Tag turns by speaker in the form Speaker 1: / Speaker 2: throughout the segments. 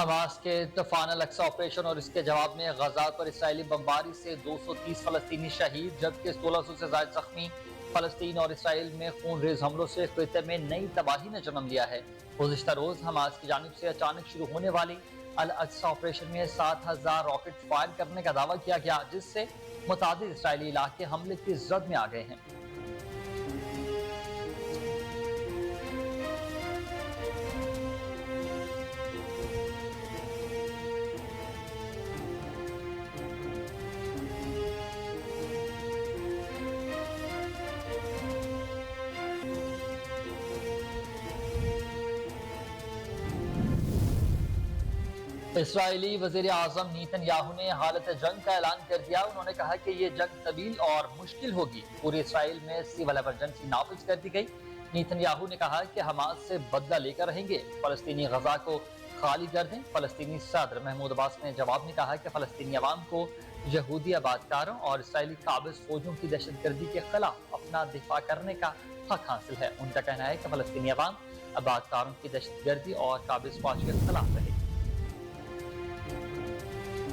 Speaker 1: Hamas के तूफान Al-Aqsa operation और इसके जवाब में गजा पर इसराइली बमबारी से 230 फलस्तीनी शहीद जबकि 1600 से ज्यादा जख्मी। फलस्तीन और इसराइल में खून रेज हमलों से खित्ते में नई तबाही ने जन्म लिया है। गुज़िश्ता रोज हमास की जानिब से अचानक शुरू होने वाली अल-अक्सा ऑपरेशन में 7000 रॉकेट फायर करने का दावा किया गया, जिससे मुतादिद इसराइली इलाके हमले की जद में आ गए हैं। इसराइली वज़ीर आज़म नेतन्याहू ने हालत जंग का ऐलान कर दिया। उन्होंने कहा कि ये जंग तवील और मुश्किल होगी। पूरे इसराइल में सिविल इमरजेंसी नाफिज कर दी गई। नेतन्याहू ने कहा कि हमास से बदला लेकर रहेंगे, फलस्तीनी गजा को खाली कर दें। फलस्तीनी सदर महमूद अब्बास ने जवाब में कहा कि फलस्तीनी अवाम को यहूदी आबादकारों और इसराइली काबिज फौजों की दहशतगर्दी के खिलाफ अपना दिफा करने का हक हासिल है। उनका कहना है कि फलस्तीनी अवाम आबादकारों की दहशतगर्दी और काबिज फौज के खिलाफ रहे।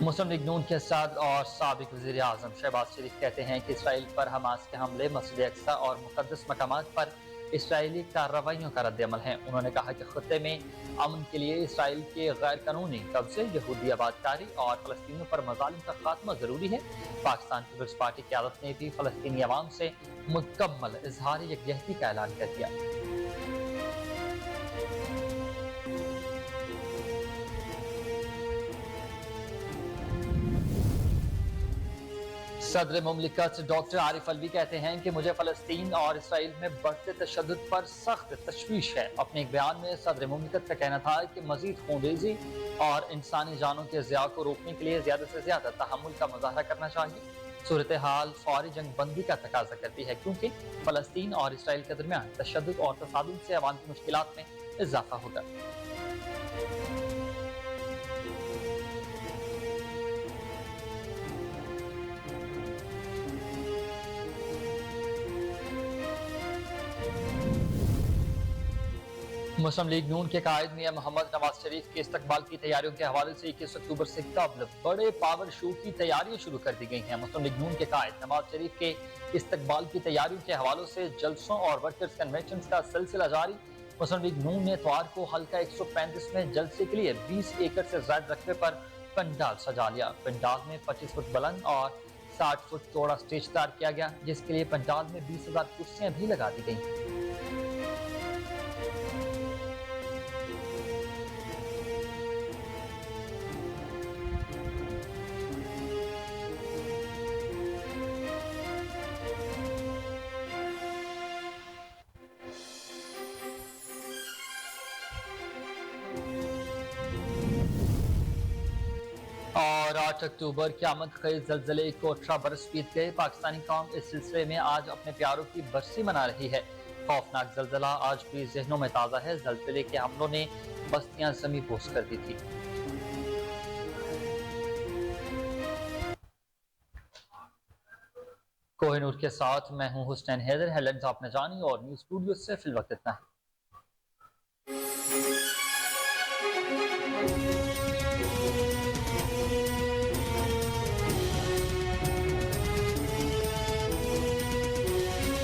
Speaker 1: मुस्लिम लीग नून के सदर और साबिक वज़ीर आज़म शहबाज शरीफ कहते हैं कि इसराइल पर हमास के हमले मस्जिद अक्सा और मुक़द्दस मकामात पर इसराइली कार्रवाइयों का रद्द-ए-अमल है। उन्होंने कहा कि खित्ते में अमन के लिए इसराइल के गैर कानूनी कब्जे, यहूदी आबादकारी और फलस्तीनियों पर मज़ालिम का खात्मा जरूरी है। पाकिस्तान पीपल्स पार्टी की क़यादत ने भी फलस्तीनी अवाम से मुकम्मल इज़हार यकजहती का ऐलान कर दिया। सदर मुमलिकत डॉक्टर आरिफ अलवी कहते हैं कि मुझे फलस्तीन और इसराइल में बढ़ते तशद्दुद पर सख्त तशवीश है। अपने एक बयान में सदर मुमलिकत का कहना था कि मजीद खूनरेजी और इंसानी जानों के ज़िया को रोकने के लिए ज्यादा से ज्यादा तहम्मुल का मुजाहरा करना चाहिए। सूरत हाल फौरी जंग बंदी का तकाजा करती है, क्योंकि फलस्तीन और इसराइल के दरमियान तशद्दुद और तसादुम से अवाम की मुश्किलात में इजाफा होगा। मुस्लिम लीग नून के कायद मियां मोहम्मद नवाज शरीफ के इस्तकबाल की तैयारियों के हवाले से 21 अक्टूबर से कबल बड़े पावर शो की तैयारियां शुरू कर दी गई हैं। मुस्लिम लीग नून के कायद नवाज शरीफ के इस्तकबाल की तैयारियों के हवालों से जलसों और वर्कर्स कन्वेंशन का सिलसिला जारी। मुस्लिम लीग नून ने इतवार को हल्का 135 में जलसे के लिए 20 एकड़ से ज्यादा रकबे पर पंडाल सजा लिया। पंडाल में 25 फुट बुलंद और 60 फुट चौड़ा स्टेज तैयार किया गया, जिसके लिए पंडाल में 20,000 कुर्सियां भी लगा दी गई। और 8 अक्टूबर क़यामत खेज़ ज़लज़ले को 18 बरस बीत गए। पाकिस्तानी कौम इस सिलसिले में आज अपने प्यारों की बरसी मना रही है। खौफनाक ज़लज़ला आज भी ज़हनों में ताज़ा है। ज़लज़ले के हमलों ने बस्तियां ज़मीं बोस कर दी थी। कोहिनूर के साथ मैं हूं हुसैन हैदर। हेडलाइंस आपने जानी और न्यूज़ स्टूडियो से फिल वक्त इतना है।